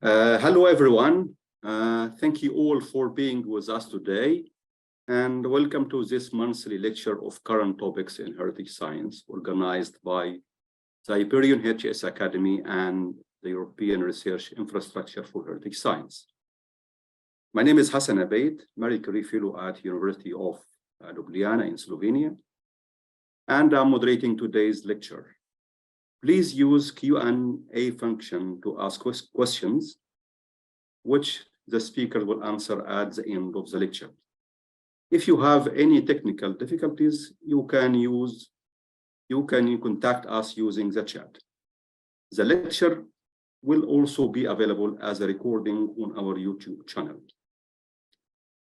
Hello, everyone. Thank you all for being with us today, and welcome to this monthly lecture of current topics in heritage science, organized by the IPERION HS Academy and the European Research Infrastructure for Heritage Science. My name is Hassan Ebeid, Curie Fellow at University of Ljubljana in Slovenia, and I'm moderating today's lecture. Please use Q&A function to ask questions, which the speaker will answer at the end of the lecture. If you have any technical difficulties, you can contact us using the chat. The lecture will also be available as a recording on our YouTube channel.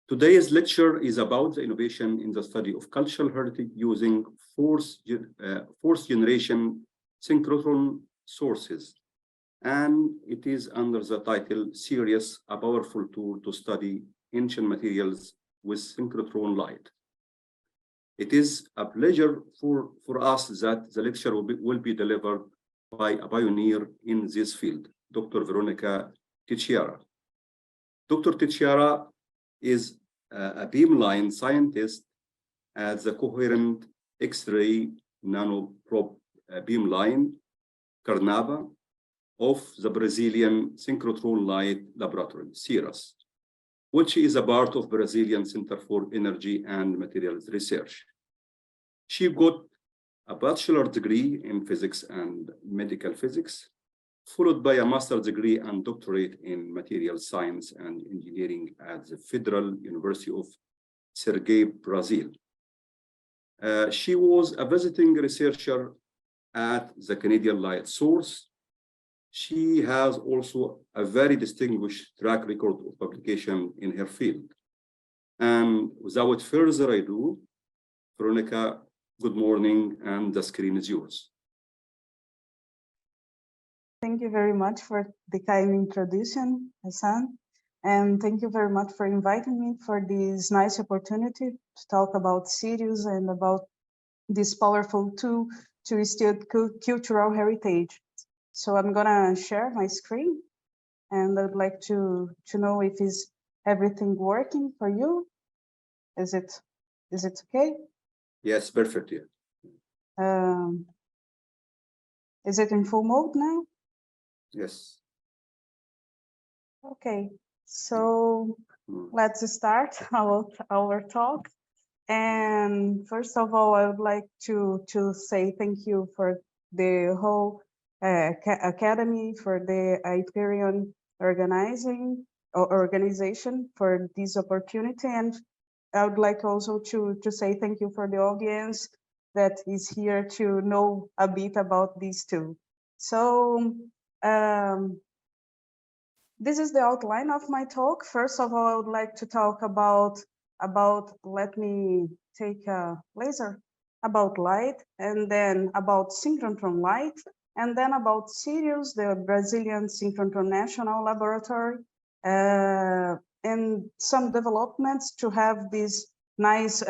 Today's lecture is about the innovation in the study of cultural heritage using fourth generation Synchrotron sources, and it is under the title Sirius, a powerful tool to study ancient materials with synchrotron light. It is a pleasure for us that the lecture will be delivered by a pioneer in this field, Dr. Verônica Teixeira. Dr. Teixeira is a Beamline scientist at the Coherent Xray Nanoprobe Beamline, CARNAUBA, of the Brazilian Synchrotron Light Laboratory, Sirius, which is a part of Brazilian Center for Energy and Materials Research. She got a bachelor's degree in physics and medical physics, followed by a master's degree and doctorate in materials science and engineering at the Federal University of Sergipe, Brazil. She was a visiting researcher at the Canadian Light Source. She has also a very distinguished track record of publication in her field. And without further ado, Verônica, good morning, and the screen is yours. Thank you very much for the kind introduction, Hassan. And thank you very much for inviting me for this nice opportunity to talk about Sirius and about this powerful tool to study cultural heritage. So I'm gonna share my screen, and I'd like to know if everything working for you. Is it okay? Yes, perfect. Yeah. Is it in full mode now? Yes. Okay, so let's start our talk. And first of all, I would like to say thank you for the whole academy, for the IPERION organization for this opportunity. And I would like also to say thank you for the audience that is here to know a bit about these two. So this is the outline of my talk. First of all, I would like to talk about let me take a laser, about light, and then about synchrotron light, and then about Sirius, the Brazilian Synchrotron National Laboratory, and some developments to have this nice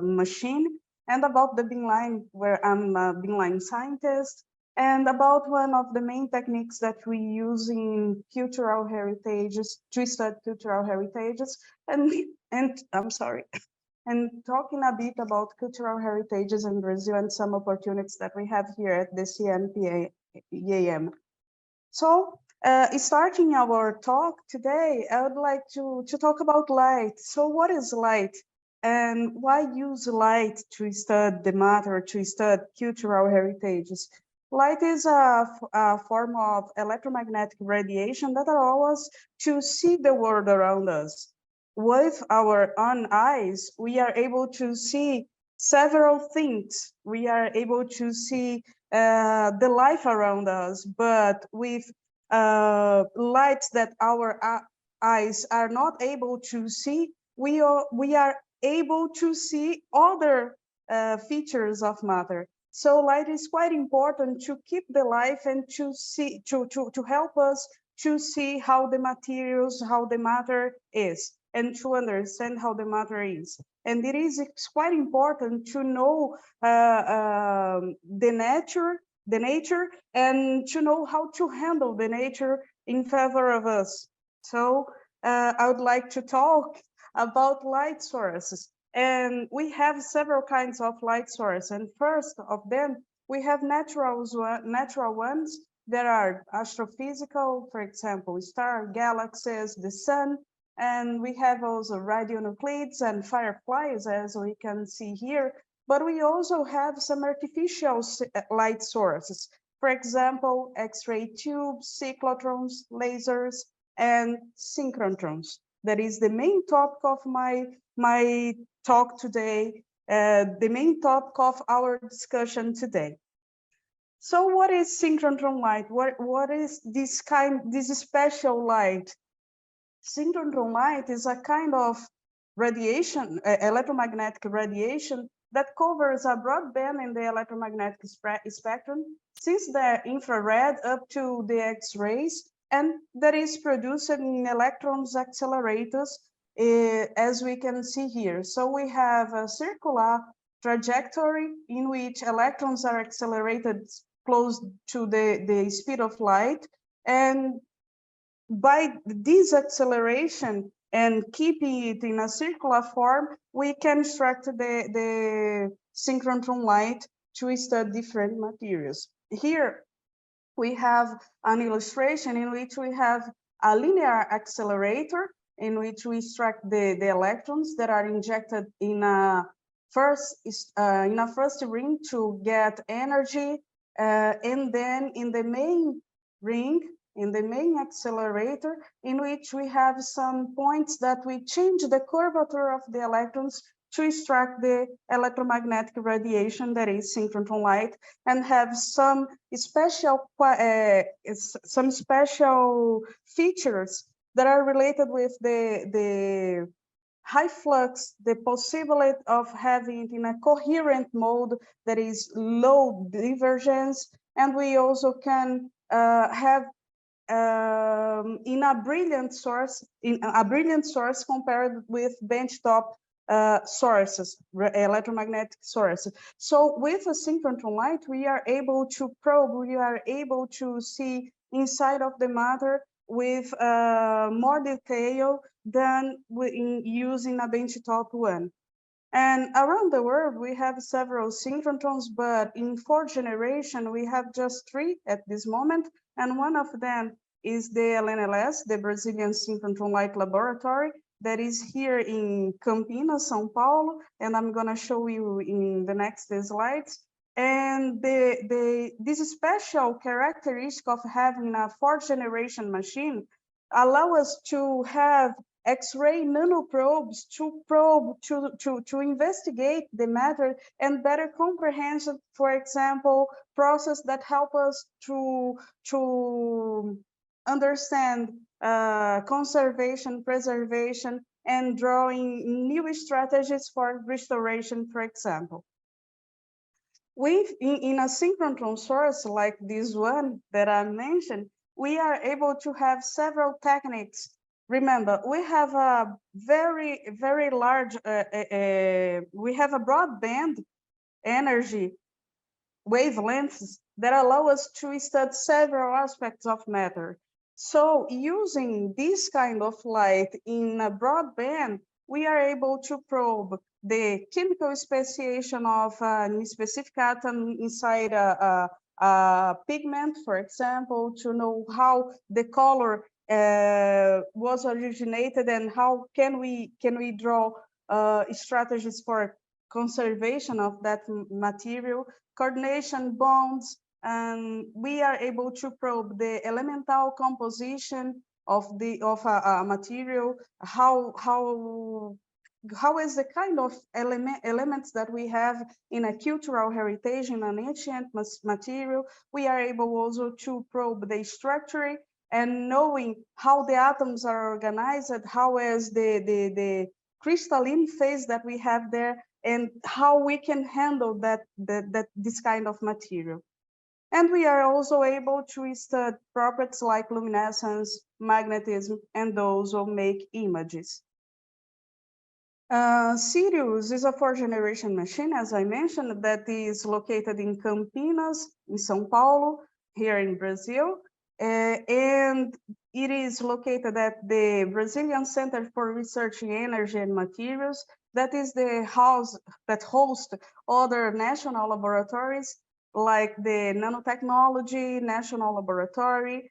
machine, and about the Beamline, where I'm a Beamline scientist, and about one of the main techniques that we use in cultural heritages, to study cultural heritages, and I'm sorry, and talking a bit about cultural heritages in Brazil and some opportunities that we have here at the CMPAM. So starting our talk today, I would like to talk about light. So what is light? And why use light to study the matter, to study cultural heritages? Light is a form of electromagnetic radiation that allows us to see the world around us. With our own eyes, we are able to see several things. We are able to see the life around us, but with lights that our eyes are not able to see, we are able to see other features of matter. So light is quite important to keep the life and to see, to help us to see how the materials, how the matter is, and to understand how the matter is. And it is quite important to know the nature the nature and to know how to handle the nature in favor of us. So I would like to talk about light sources. And we have several kinds of light sources. And first of them, we have natural ones that are astrophysical, for example, star, galaxies, the sun. And we have also radionuclides and fireflies, as we can see here. But we also have some artificial light sources. For example, X-ray tubes, cyclotrons, lasers, and synchrotrons. That is the main topic of my talk today, the main topic of our discussion today. So what is synchrotron light? What is this special light? Synchrotron light is a kind of radiation, electromagnetic radiation that covers a broad band in the electromagnetic spectrum, since the infrared up to the X-rays, and that is produced in electrons accelerators, as we can see here. So we have a circular trajectory in which electrons are accelerated close to the speed of light, and by this acceleration and keeping it in a circular form, we can extract the synchrotron light to study different materials. Here we have an illustration in which we have a linear accelerator in which we extract the electrons that are injected in a first ring to get energy, and then in the main ring, in the main accelerator, in which we have some points that we change the curvature of the electrons to extract the electromagnetic radiation that is synchrotron light, and have some special features that are related with the high flux, the possibility of having it in a coherent mode that is low divergence, and we also can have in a brilliant source compared with benchtop sources, electromagnetic sources. So with a synchrotron light, we are able to probe, we are able to see inside of the matter with more detail than using a benchtop one. And around the world, we have several synchrotrons, but in fourth generation, we have just 3 at this moment. And one of them is the LNLS, the Brazilian Synchrotron Light Laboratory, that is here in Campinas, São Paulo. And I'm gonna show you in the next slides. And this special characteristic of having a 4th generation machine allow us to have X-ray nanoprobes to investigate the matter and better comprehension, for example, process that help us to understand conservation, preservation, and drawing new strategies for restoration, for example. In a synchrotron source like this one that I mentioned, we are able to have several techniques. Remember, we have a very large, we have a broadband energy wavelengths that allow us to study several aspects of matter. So using this kind of light in a broadband, we are able to probe the chemical speciation of a specific atom inside a pigment, for example, to know how the color was originated and how can we draw strategies for conservation of that material, coordination bonds, and we are able to probe the elemental composition of a material, how is the kind of elements that we have in a cultural heritage in an ancient material. We are able also to probe the structure and knowing how the atoms are organized, how is the crystalline phase that we have there, and how we can handle this kind of material. And we are also able to study properties like luminescence, magnetism, and also make images. Sirius is a fourth-generation machine, as I mentioned, that is located in Campinas, in São Paulo, here in Brazil. And it is located at the Brazilian Center for Research in Energy and Materials. That is the house that hosts other national laboratories, like the Nanotechnology National Laboratory,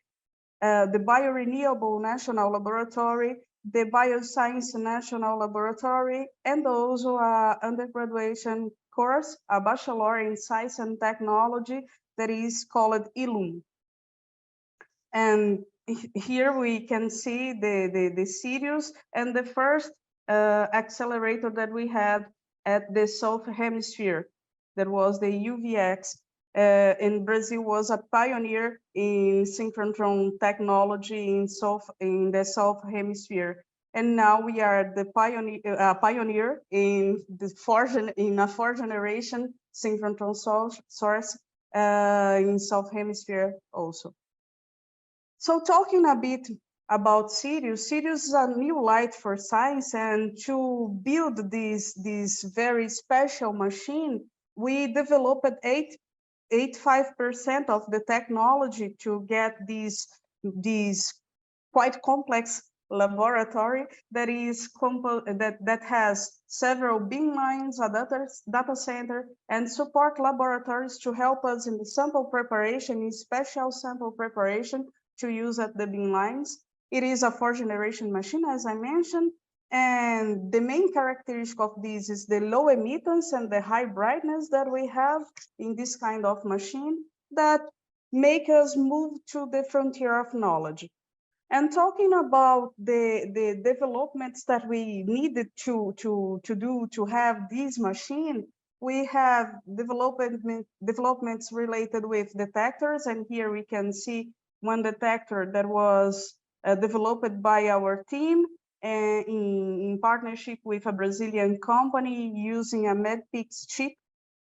the Biorenewable National Laboratory, the Bioscience National Laboratory, and also an undergraduate course, a Bachelor in Science and Technology that is called ILUM. And here we can see the Sirius and the first accelerator that we had at the South Hemisphere, that was the E-RIHS. And Brazil was a pioneer in synchrotron technology in the South Hemisphere. And now we are the pioneer in a fourth generation synchrotron source in South Hemisphere also. So talking a bit about Sirius, Sirius is a new light for science, and to build this very special machine, we developed 85% of the technology to get this quite complex laboratory that has several beamlines, a data center, and support laboratories to help us in the sample preparation, in special sample preparation to use at the beamlines. It is a fourth-generation machine, as I mentioned, and the main characteristic of this is the low emittance and the high brightness that we have in this kind of machine that make us move to the frontier of knowledge. And talking about the developments that we needed to do to have this machine, we have developments related with detectors, and here we can see one detector that was developed by our team in partnership with a Brazilian company using a MEDPIX chip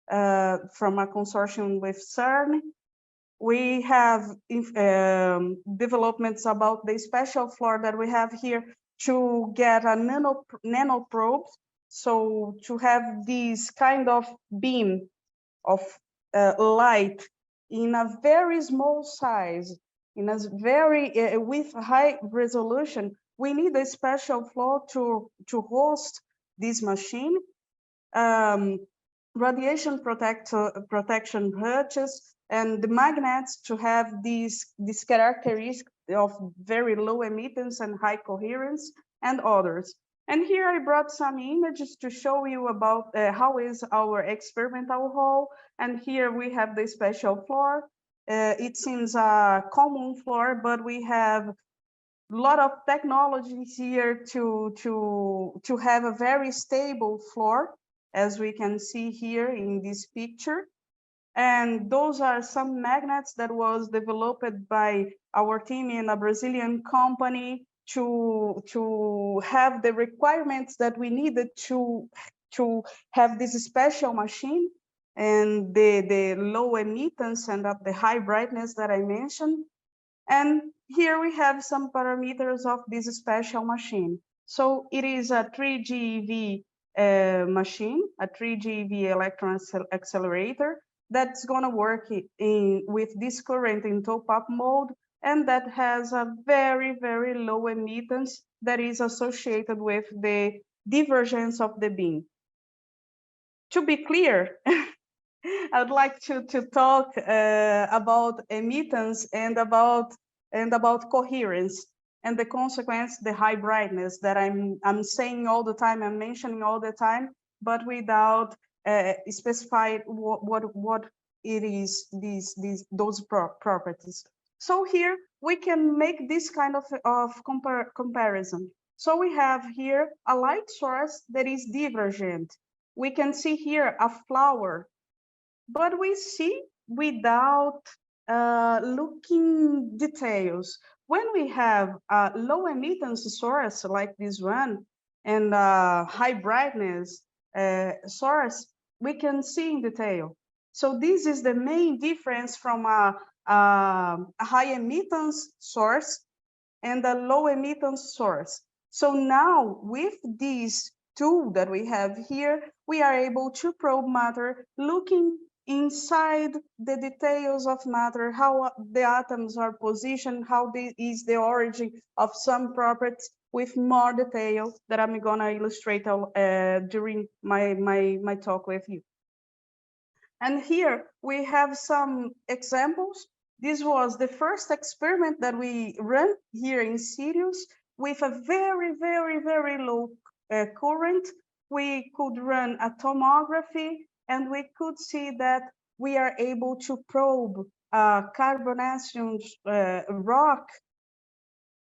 from a consortium with CERN. We have developments about the special floor that we have here to get a nanoprobe, so to have this kind of beam of light in a very small size, in a very with high resolution. We need a special floor to host this machine. Radiation protection hutches, and the magnets to have these characteristics of very low emittance and high coherence, and others. And here I brought some images to show you about how is our experimental hall. And here we have the special floor. It seems a common floor, but we have a lot of technologies here to have a very stable floor, as we can see here in this picture. And those are some magnets that was developed by our team in a Brazilian company to have the requirements that we needed to have this special machine and the low emittance and the high brightness that I mentioned. And here we have some parameters of this special machine. So it is a 3 GeV machine, a 3 GeV electron accelerator that's going to work with this current in top-up mode, and that has a very, very low emittance that is associated with the divergence of the beam. To be clear, I would like to talk about emittance and about coherence, and the consequence, the high brightness that I'm saying all the time, I'm mentioning all the time, but without specify what it is, those properties. So here we can make this kind of comparison. So we have here a light source that is divergent. We can see here a flower, but we see without looking details. When we have a low emittance source like this one and high brightness source, we can see in detail. So this is the main difference from a high emittance source and a low emittance source. So now with this tool that we have here, we are able to probe matter, looking inside the details of matter, how the atoms are positioned, how is the origin of some properties with more detail that I'm gonna illustrate during my talk with you. And here we have some examples. This was the first experiment that we ran here in Sirius with a very low current. We could run a tomography and we could see that we are able to probe carbonaceous rock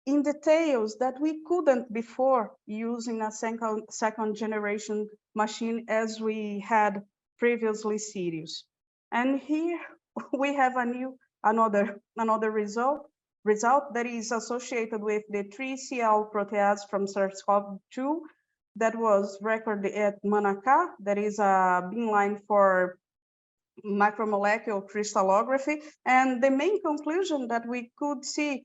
in details that we couldn't before using a second generation machine as we had previously Sirius. And here we have another result that is associated with the 3CL protease from SARS-CoV-2 that was recorded at Manacá. That is a beamline for macromolecular crystallography. And the main conclusion that we could see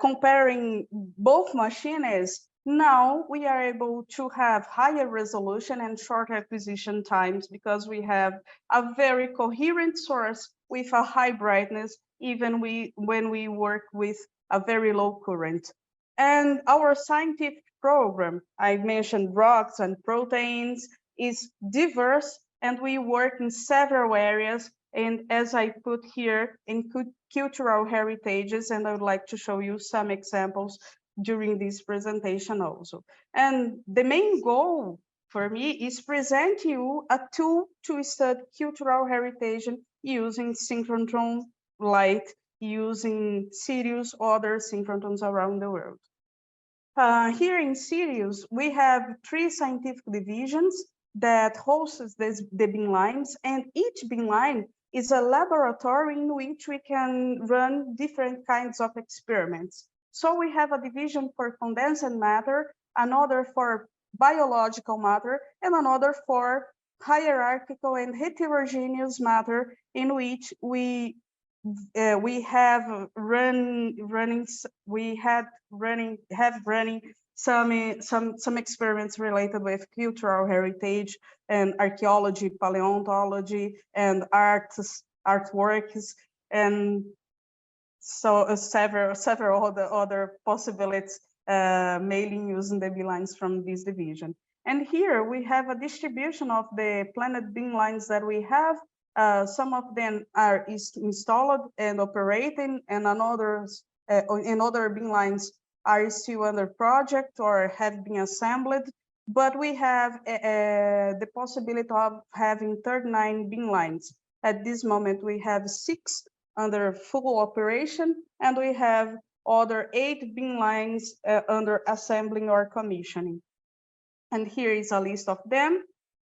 comparing both machines, now we are able to have higher resolution and short acquisition times because we have a very coherent source with a high brightness, even when we work with a very low current. And our scientific program, I mentioned rocks and proteins, is diverse, and we work in several areas. And as I put here, in cultural heritages, and I would like to show you some examples during this presentation also. And the main goal for me is present you a tool to study cultural heritage using synchrotron light, using Sirius, other synchrotrons around the world. Here in Sirius, we have 3 scientific divisions that hosts the beamlines, and each beamline is a laboratory in which we can run different kinds of experiments. So we have a division for condensed matter, another for biological matter, and another for hierarchical and heterogeneous matter, in which we have running some experiments related with cultural heritage and archaeology, paleontology, and artworks, and so several other possibilities mainly using the beamlines from this division. And here we have a distribution of the planet beamlines that we have. Some of them are installed and operating, and other beamlines are still under project or have been assembled. But we have the possibility of having 39 beamlines. At this moment, we have 6 under full operation, and we have other 8 beamlines under assembling or commissioning. And here is a list of them.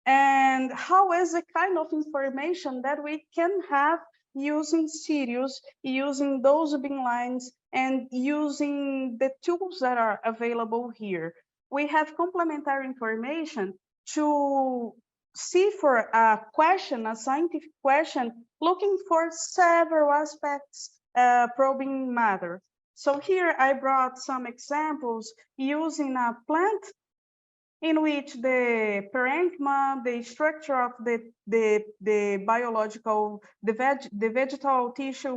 And how is the kind of information that we can have using Sirius, using those beamlines, and using the tools that are available here. We have complementary information to see for a question, a scientific question, looking for several aspects probing matter. So here I brought some examples using a plant in which the parenchyma, the structure of the biological, the vegetal tissue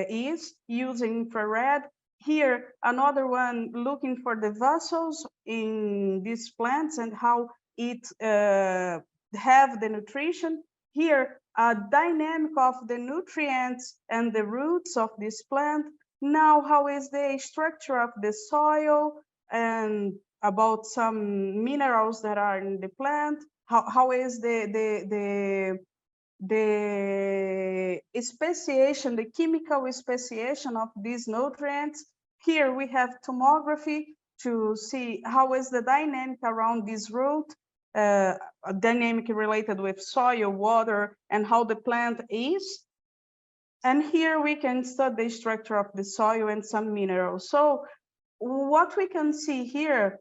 is using infrared. Here, another one looking for the vessels in these plants and how it have the nutrition. Here, a dynamic of the nutrients and the roots of this plant. Now, how is the structure of the soil and about some minerals that are in the plant, how is the speciation, the chemical speciation of these nutrients. Here we have tomography to see how is the dynamic around this root, a dynamic related with soil, water, and how the plant is. And here we can study the structure of the soil and some minerals. So what we can see here,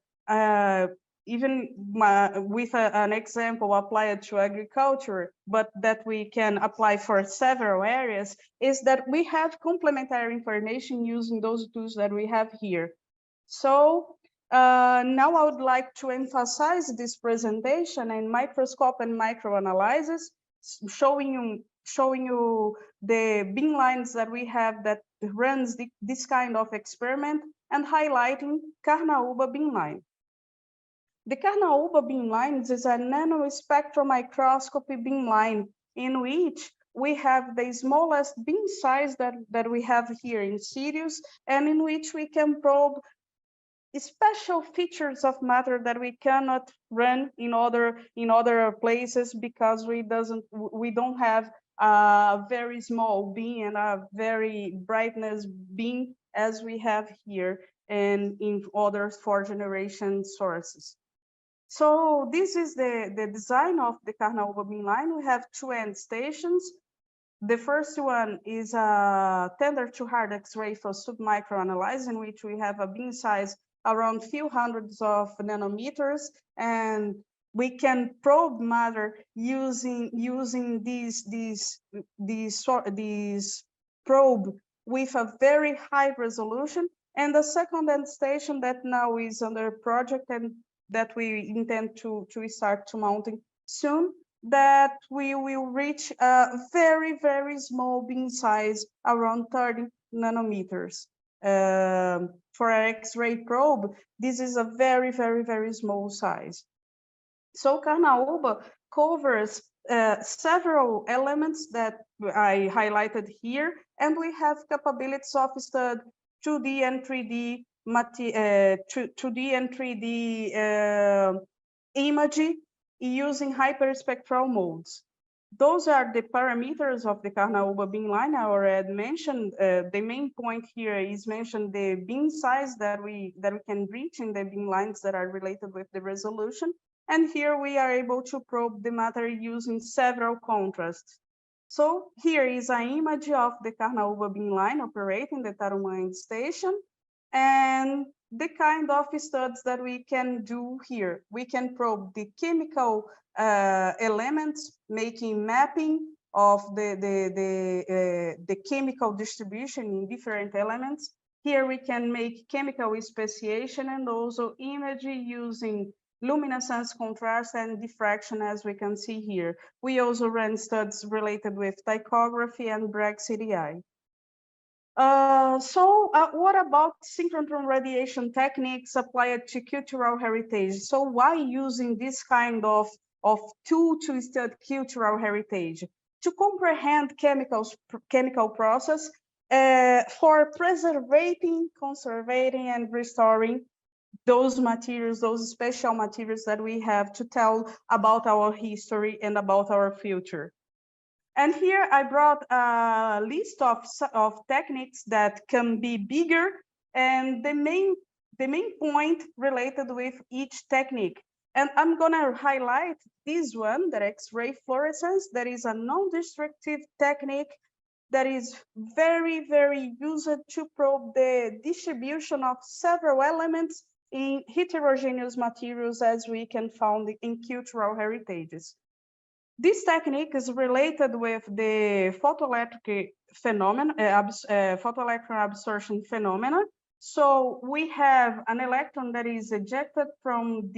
even with an example applied to agriculture, but that we can apply for several areas, is that we have complementary information using those tools that we have here. So Now I would like to emphasize this presentation in microscope and microanalysis, showing you the beamlines that we have that runs this kind of experiment, and highlighting CARNAUBA beamline. The CARNAUBA beamline is a nanospectral microscopy beamline in which we have the smallest beam size that we have here in Sirius, and in which we can probe special features of matter that we cannot run in other places, because we don't have a very small beam and a very brightness beam as we have here and in other 4th generation sources. So this is the design of the CARNAUBA beamline. We have 2 end stations. The first one is a tender to hard X-ray for submicro analysis, in which we have a beam size around few hundreds of nanometers, and we can probe matter using these probe with a very high resolution. And the second end station that now is under project and that we intend to start to mounting soon, that we will reach a very, very small beam size, around 30 nanometers. For an X-ray probe, this is a very, very, very small size. So CARNAUBA covers several elements that I highlighted here, and we have capabilities of study 2D and 3D, 2D and 3D imaging using hyperspectral modes. Those are the parameters of the CARNAUBA beamline I already mentioned. The main point here is mentioned the beam size that we can reach in the beamlines that are related with the resolution. And here we are able to probe the matter using several contrasts. So here is an image of the CARNAUBA beamline operating the Tatumine Station, and the kind of studies that we can do here. We can probe the chemical elements, making mapping of the chemical distribution in different elements. Here we can make chemical speciation and also imaging using luminescence, contrast, and diffraction, as we can see here. We also ran studies related with tychography and Bragg CDI. What about synchrotron radiation techniques applied to cultural heritage? So why using this kind of tool to study cultural heritage? To comprehend chemical process for preserving, conserving, and restoring those materials, those special materials that we have to tell about our history and about our future. And here I brought a list of techniques that can be bigger, and the main point related with each technique. And I'm gonna highlight this one, the Xray Fluorescence, that is a non-destructive technique that is very, very used to probe the distribution of several elements in heterogeneous materials, as we can find in cultural heritages. This technique is related with the photoelectric phenomena, photoelectron absorption phenomena. So we have an electron that is ejected from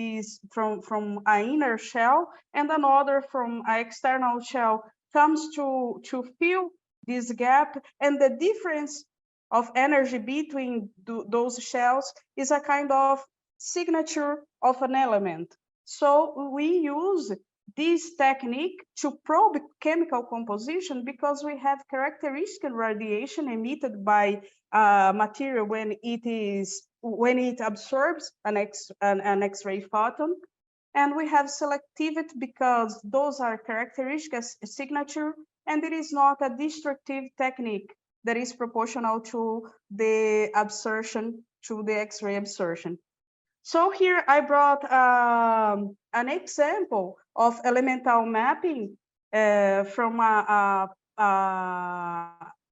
an inner shell, and another from an external shell comes to fill this gap, and the difference of energy between those shells is a kind of signature of an element. So we use this technique to probe chemical composition, because we have characteristic radiation emitted by material when it absorbs an X-ray photon, and we have selectivity because those are characteristic signature, and it is not a destructive technique that is proportional to the absorption, to the X-ray absorption. So here I brought an example of elemental mapping from an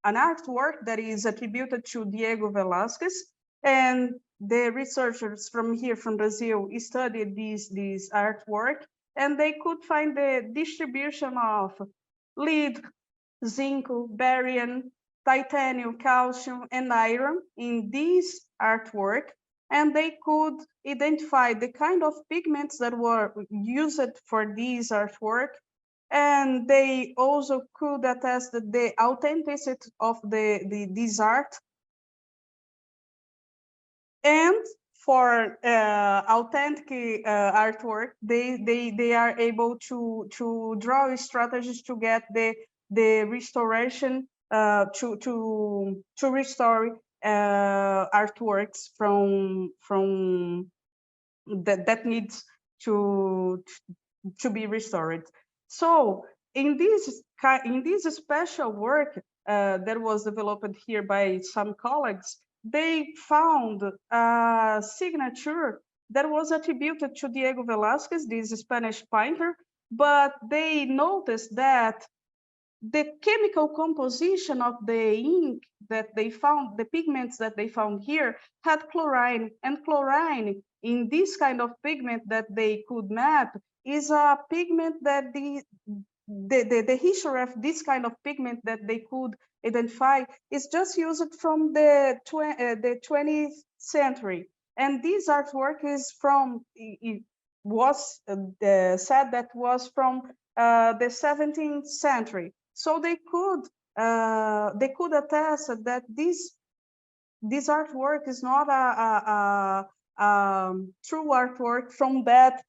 artwork that is attributed to Diego Velazquez, and the researchers from Brazil studied this artwork, and they could find the distribution of lead, zinc, barium, titanium, calcium, and iron in this artwork. and they could identify the kind of pigments that were used for this artwork. And they also could attest the authenticity of this art. And for authentic artwork, they are able to draw strategies to get the restoration to restore artworks from that needs to be restored. So in this special work that was developed here by some colleagues, they found a signature that was attributed to Diego Velazquez, this Spanish painter, but they noticed that the chemical composition of the ink that they found, the pigments that they found here, had chlorine, and chlorine in this kind of pigment that they could map is a pigment that the history of this kind of pigment that they could identify is just used from the 20th century. And this artwork is from, it was said that was from the 17th century. So they could attest that this artwork is not a true artwork from that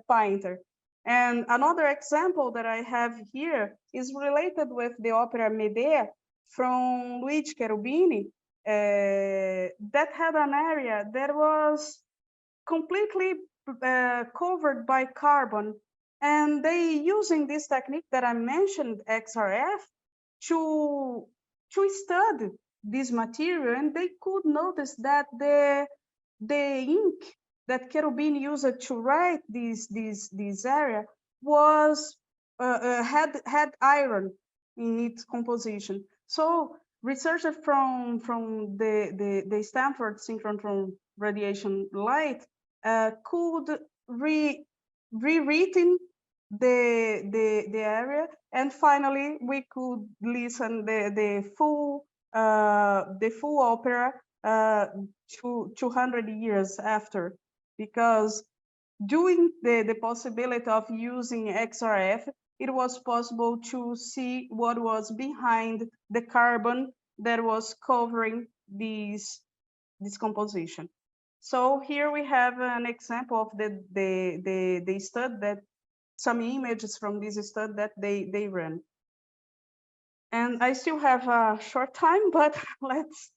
painter. And another example that I have here is related with the opera Medea from Luigi Cherubini, that had an area that was completely covered by carbon. And they using this technique that I mentioned, XRF, to study this material, and they could notice that the ink that Cherubini used to write this area was had iron in its composition. So researchers from the Stanford Synchrotron radiation light could rewritten the area, and finally we could listen the full opera 200 years after, because due the possibility of using XRF, it was possible to see what was behind the carbon that was covering this composition. So here we have an example of the study, that some images from this study that they ran. And I still have a short time, but let's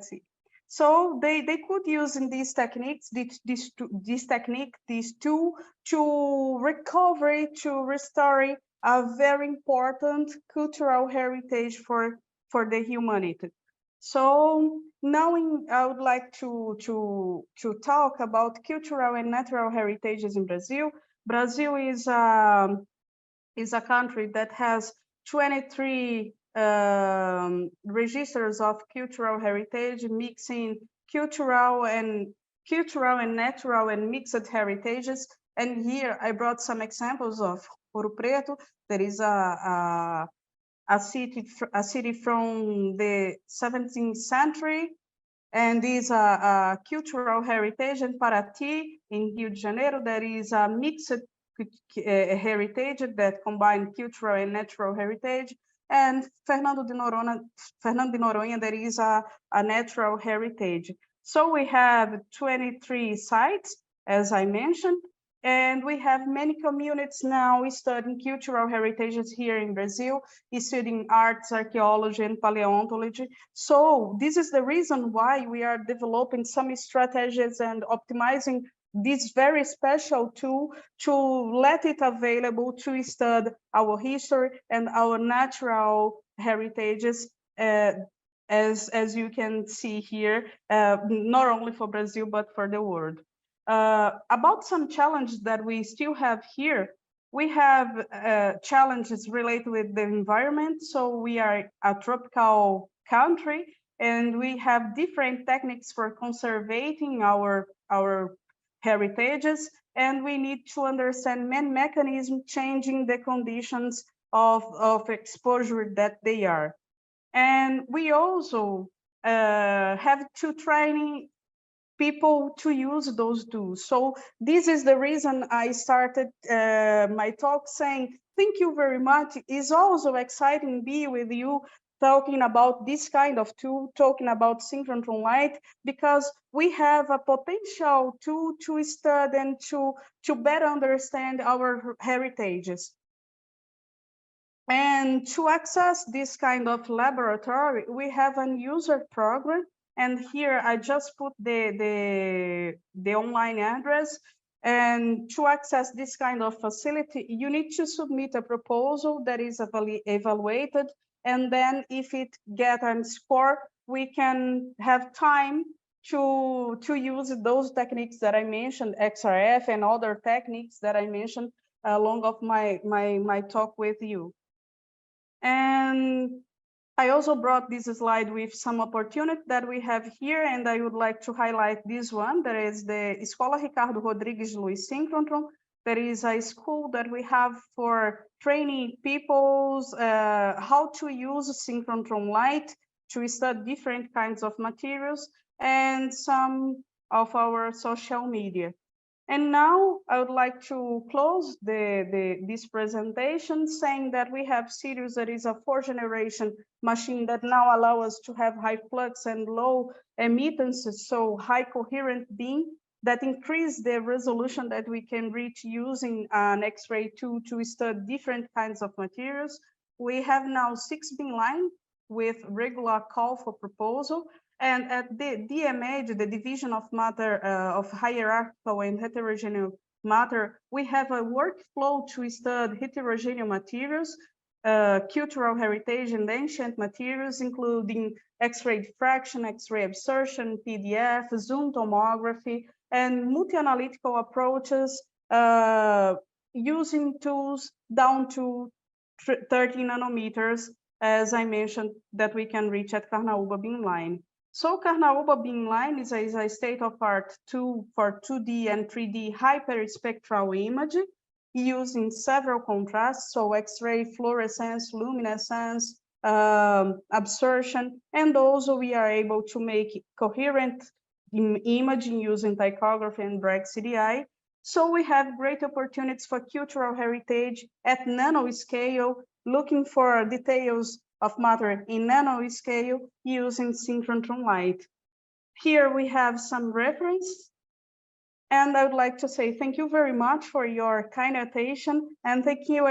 see. So they could use in these techniques, these two, to recover, to restore a very important cultural heritage for the humanity. So now I would like to talk about cultural and natural heritages in Brazil. Brazil is a country that has 23 registers of cultural heritage, mixing cultural and natural and mixed heritages. And here I brought some examples of Ouro Preto. There is a city from the 17th century, and is a cultural heritage. And Paraty in Rio de Janeiro, there is a mixed heritage that combine cultural and natural heritage. And Fernando de Noronha, there is a natural heritage. So we have 23 sites, as I mentioned, and we have many communities now studying cultural heritages here in Brazil, studying arts, archaeology, and paleontology. So this is the reason why we are developing some strategies and optimizing this very special tool to let it available to study our history and our natural heritages, as you can see here, not only for Brazil, but for the world. About some challenges that we still have here, we have challenges related with the environment. So we are a tropical country, and we have different techniques for conserving our heritages, and we need to understand many mechanisms changing the conditions of exposure that they are. And we also have to training people to use those tools. So this is the reason I started my talk saying, thank you very much. It's also exciting to be with you talking about this kind of tool, talking about synchrotron light, because we have a potential tool to study and to better understand our heritages. And to access this kind of laboratory, we have a user program. And here I just put the online address. And to access this kind of facility, you need to submit a proposal that is evaluated. And then if it gets a score, we can have time to use those techniques that I mentioned, XRF and other techniques that I mentioned along of my talk with you. And I also brought this slide with some opportunity that we have here, and I would like to highlight this one. That is the Escola Ricardo Rodrigues Luiz Synchrotron. That is a school that we have for training people's how to use synchrotron light to study different kinds of materials, and some of our social media. And now I would like to close this presentation saying that we have Sirius, that is a 4th-generation machine that now allows us to have high flux and low emittances, so high coherent beam that increase the resolution that we can reach using an X-ray tool to study different kinds of materials. We have now 6 Beamline with regular call for proposal. And at the DMA, the Division of Matter of Hierarchical and Heterogeneous Matter, we have a workflow to study heterogeneous materials, cultural heritage and ancient materials, including X-ray diffraction, X-ray absorption, PDF, zoom tomography, and multi-analytical approaches using tools down to 30 nanometers, as I mentioned, that we can reach at CARNAUBA Beamline. So CARNAUBA Beamline is a state-of-art tool for 2D and 3D hyperspectral imaging using several contrasts, so Xray fluorescence, luminescence, absorption, and also we are able to make coherent imaging using tychography and Bragg CDI. So we have great opportunities for cultural heritage at nanoscale, looking for details of matter in nanoscale using synchrotron light. Here we have some reference, and I would like to say thank you very much for your kind attention, and thank you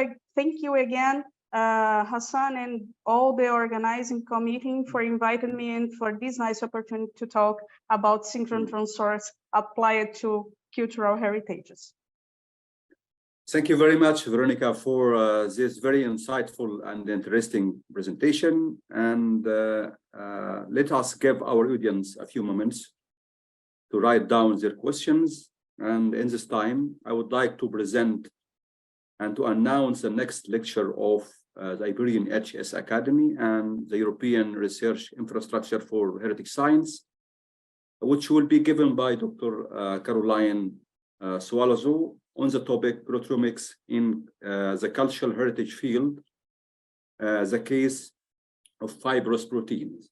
again, Hassan and all the organizing committee for inviting me and for this nice opportunity to talk about synchrotron source applied to cultural heritages. Thank you very much, Verônica, for this very insightful and interesting presentation. And let us give our audience a few moments to write down their questions. And in this time, I would like to present and to announce the next lecture of the IPERION HS Academy and the European Research Infrastructure for Heritage Science, which will be given by Dr. Caroline Sualazo on the topic proteomics in the cultural heritage field, the case of fibrous proteins.